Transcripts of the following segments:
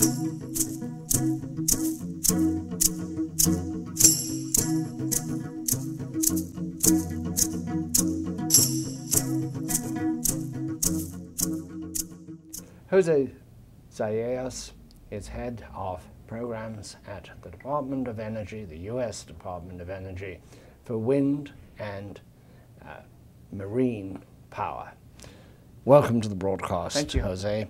Jose Zayas is head of programs at the Department of Energy, the U.S. Department of Energy, for wind and marine power. Welcome to the broadcast, Thank you. Jose.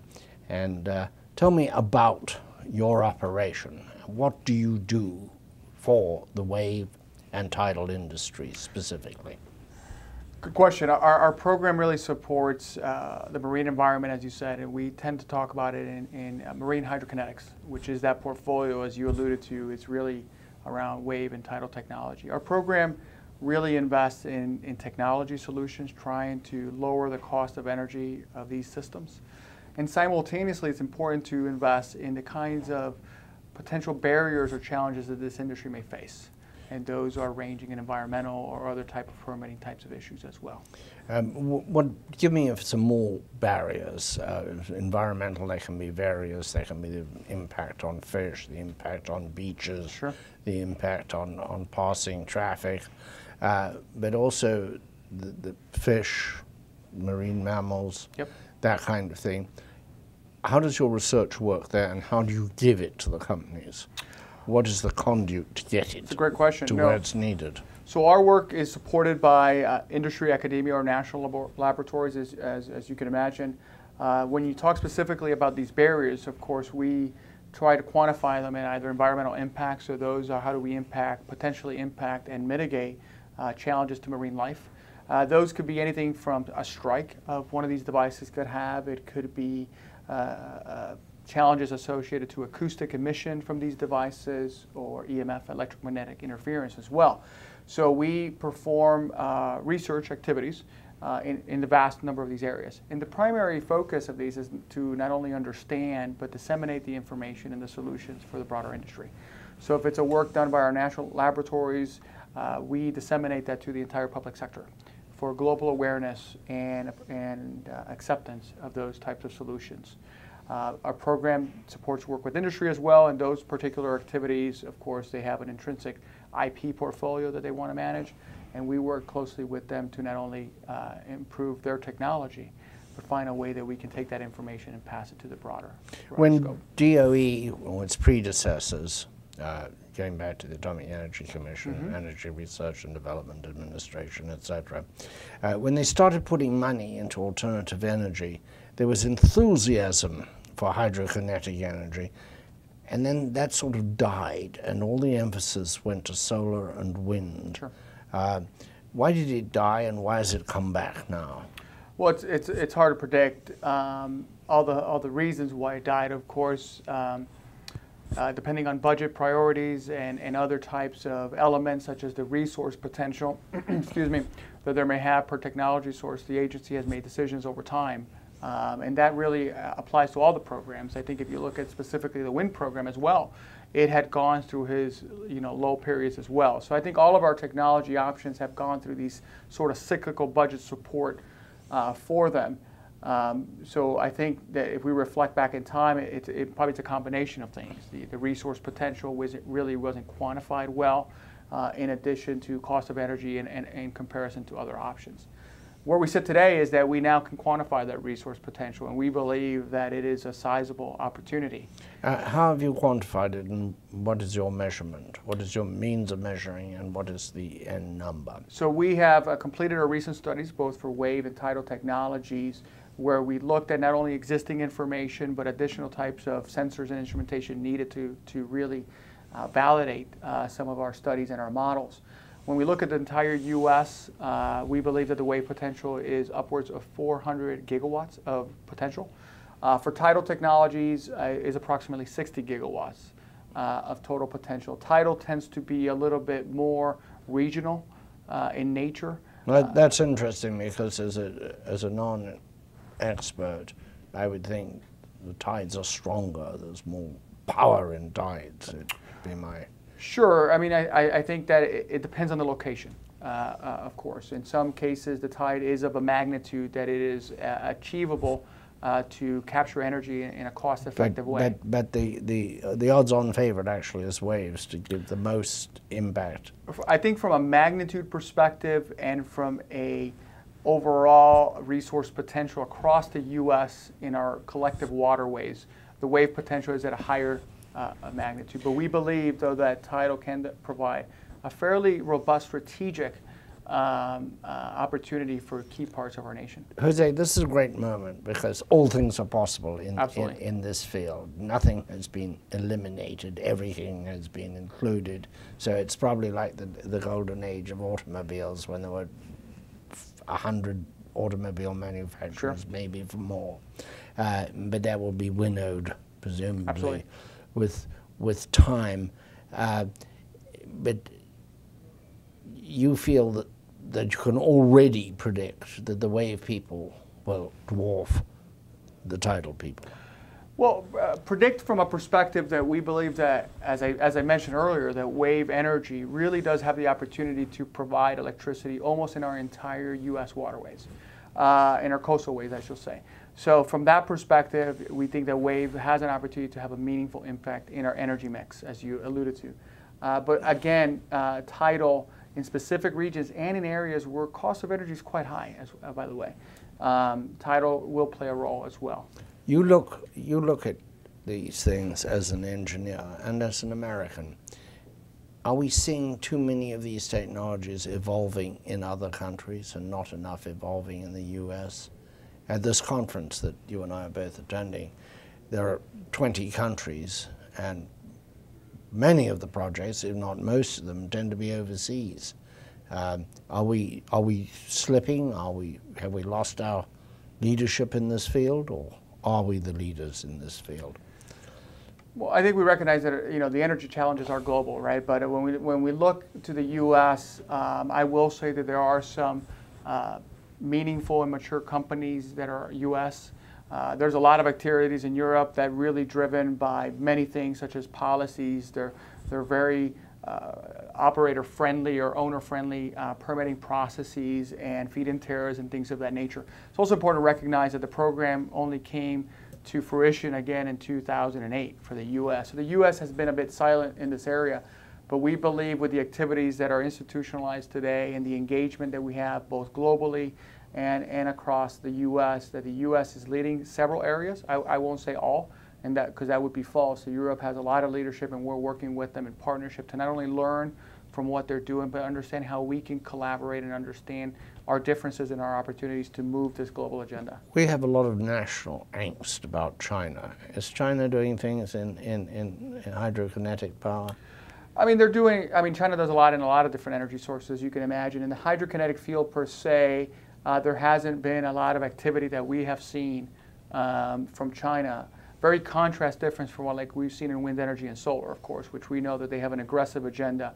And tell me about your operation. What do you do for the wave and tidal industry specifically? Good question. Our program really supports the marine environment, as you said, and we tend to talk about it in marine hydrokinetics, which is that portfolio, as you alluded to. It's really around wave and tidal technology. Our program really invests in technology solutions, trying to lower the cost of energy of these systems. And simultaneously, it's important to invest in the kinds of potential barriers or challenges that this industry may face. And those are ranging in environmental or other type of permitting types of issues as well. Give me some more barriers. Environmental, they can be various. They can be the impact on fish, the impact on beaches, Sure. the impact on passing traffic, but also the fish, marine mammals, Yep. that kind of thing. How does your research work there, and how do you give it to the companies? What is the conduit to get it It's a great question. to where it's needed? So our work is supported by industry, academia, or national laboratories, as you can imagine. When you talk specifically about these barriers, of course, we try to quantify them in either environmental impacts, or those are how do we potentially impact and mitigate challenges to marine life. Those could be anything from a strike of one of these devices could have. It could be challenges associated to acoustic emission from these devices, or EMF, electromagnetic interference as well. So we perform research activities in the vast number of these areas. And the primary focus of these is to not only understand, but disseminate the information and the solutions for the broader industry. So if it's a work done by our national laboratories, we disseminate that to the entire public sector for global awareness and acceptance of those types of solutions. Our program supports work with industry as well, and those particular activities, of course, they have an intrinsic IP portfolio that they want to manage, and we work closely with them to not only improve their technology, but find a way that we can take that information and pass it to the broader When scope. DOE, or its predecessors, going back to the Atomic Energy Commission, Energy Research and Development Administration, etc., when they started putting money into alternative energy, there was enthusiasm for hydrokinetic energy, and then that sort of died, and all the emphasis went to solar and wind. Sure. Why did it die, and why has it come back now? Well, it's hard to predict all the reasons why it died, of course. Depending on budget priorities and other types of elements, such as the resource potential, excuse me, that there may have per technology source, the agency has made decisions over time. And that really applies to all the programs. I think if you look at specifically the wind program as well, it had gone through his low periods as well. So I think all of our technology options have gone through these sort of cyclical budget support for them. So I think that if we reflect back in time, it probably it's a combination of things. The resource potential really wasn't quantified well, in addition to cost of energy and in comparison to other options. Where we sit today is that we now can quantify that resource potential, and we believe that it is a sizable opportunity. How have you quantified it, and what is your measurement? What is your means of measuring, and what is the end number? So we have completed our recent studies, both for wave and tidal technologies, where we looked at not only existing information, but additional types of sensors and instrumentation needed to really validate some of our studies and our models. When we look at the entire U.S., we believe that the wave potential is upwards of 400 gigawatts of potential. For tidal technologies, is approximately 60 gigawatts of total potential. Tidal tends to be a little bit more regional in nature. Well, that's interesting, because as a non-expert, I would think the tides are stronger. There's more power in tides. It'd be my... Sure. I mean, I think that it depends on the location, of course. In some cases, the tide is of a magnitude that it is achievable to capture energy in a cost-effective way. But the odds-on favorite actually is waves to give the most impact. I think from a magnitude perspective and from a overall resource potential across the U.S. in our collective waterways, the wave potential is at a higher magnitude. But we believe, though, that tidal can provide a fairly robust strategic opportunity for key parts of our nation. Jose, this is a great moment because all things are possible in this field. Nothing has been eliminated. Everything has been included. So it's probably like the golden age of automobiles when there were 100 automobile manufacturers, sure, maybe for more. But that will be winnowed, presumably, absolutely, with time. But you feel that you can already predict that the wave people will dwarf the tidal people? Well, predict from a perspective that we believe that, as I mentioned earlier, that wave energy really does have the opportunity to provide electricity almost in our entire U.S. waterways, in our coastal ways, I should say. So from that perspective, we think that wave has an opportunity to have a meaningful impact in our energy mix, as you alluded to. But again, tidal in specific regions and in areas where cost of energy is quite high, by the way, tidal will play a role as well. You look at these things as an engineer and as an American. Are we seeing too many of these technologies evolving in other countries and not enough evolving in the U.S.? At this conference that you and I are both attending, there are 20 countries, and many of the projects, if not most of them, tend to be overseas. Are we slipping? Have we lost our leadership in this field, or are we the leaders in this field? Well, I think we recognize that the energy challenges are global, right? But when we look to the U.S., I will say that there are some meaningful and mature companies that are U.S. There's a lot of activities in Europe that are really driven by many things, such as policies. They're very operator-friendly or owner-friendly permitting processes and feed-in tariffs and things of that nature. It's also important to recognize that the program only came to fruition again in 2008 for the U.S. So the U.S. has been a bit silent in this area, but we believe with the activities that are institutionalized today and the engagement that we have both globally and across the U.S., that the U.S. is leading several areas. I won't say all, and because that would be false. So Europe has a lot of leadership, and we're working with them in partnership to not only learn from what they're doing, but understand how we can collaborate and understand our differences and our opportunities to move this global agenda. We have a lot of national angst about China. Is China doing things in hydrokinetic power? I mean, China does a lot in a lot of different energy sources, you can imagine. In the hydrokinetic field per se, there hasn't been a lot of activity that we have seen from China. Very contrast difference from what we've seen in wind energy and solar, of course, which we know that they have an aggressive agenda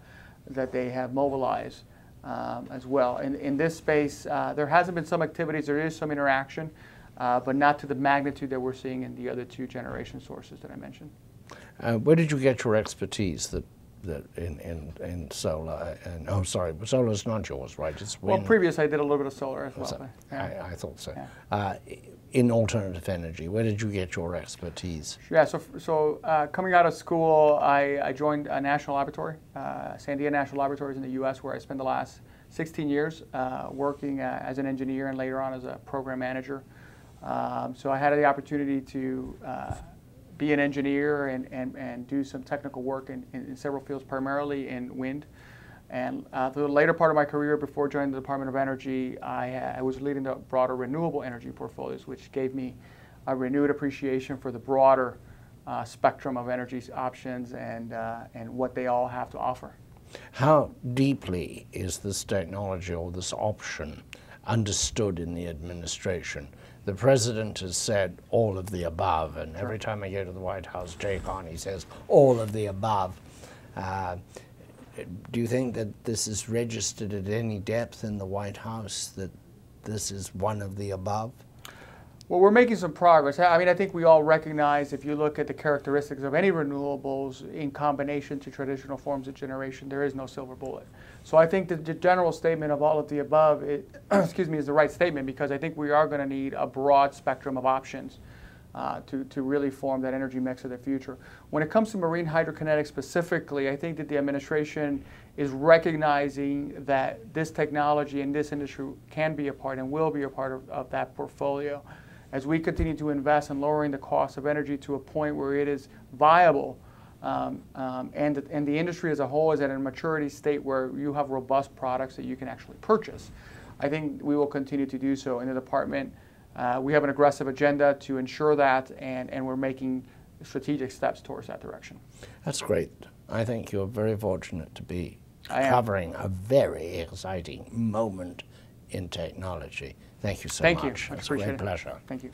that they have mobilized as well. In this space, there hasn't been some activities. There is some interaction, but not to the magnitude that we're seeing in the other two generation sources that I mentioned. Where did you get your expertise in solar? And solar is not yours, right? It's wind. Well, previous I did a little bit of solar as well. So, yeah. I thought so. Yeah. In alternative energy, where did you get your expertise? Yeah, so coming out of school, I joined a national laboratory, Sandia National Laboratories in the U.S., where I spent the last 16 years working as an engineer and later on as a program manager. So I had the opportunity to be an engineer and do some technical work in several fields, primarily in wind. And through the later part of my career, before joining the Department of Energy, I was leading the broader renewable energy portfolios, which gave me a renewed appreciation for the broader spectrum of energy options and what they all have to offer. How deeply is this technology or this option understood in the administration? The president has said all of the above, and every time I go to the White House, Jay Carney says all of the above. Do you think that this is registered at any depth in the White House, that this is one of the above? Well, we're making some progress. I mean, I think we all recognize if you look at the characteristics of any renewables in combination to traditional forms of generation, there is no silver bullet. So I think that the general statement of all of the above, excuse me, is the right statement, because I think we are going to need a broad spectrum of options to really form that energy mix of the future. When it comes to marine hydrokinetics specifically, I think that the administration is recognizing that this technology and this industry can be a part and will be a part of that portfolio. As we continue to invest in lowering the cost of energy to a point where it is viable, and the industry as a whole is at a maturity state where you have robust products that you can actually purchase, I think we will continue to do so. In the department, we have an aggressive agenda to ensure that, and we're making strategic steps towards that direction. That's great. I think you're very fortunate to be covering a very exciting moment in technology. Thank you so much. Thank you. I appreciate it. It's a great pleasure. Thank you.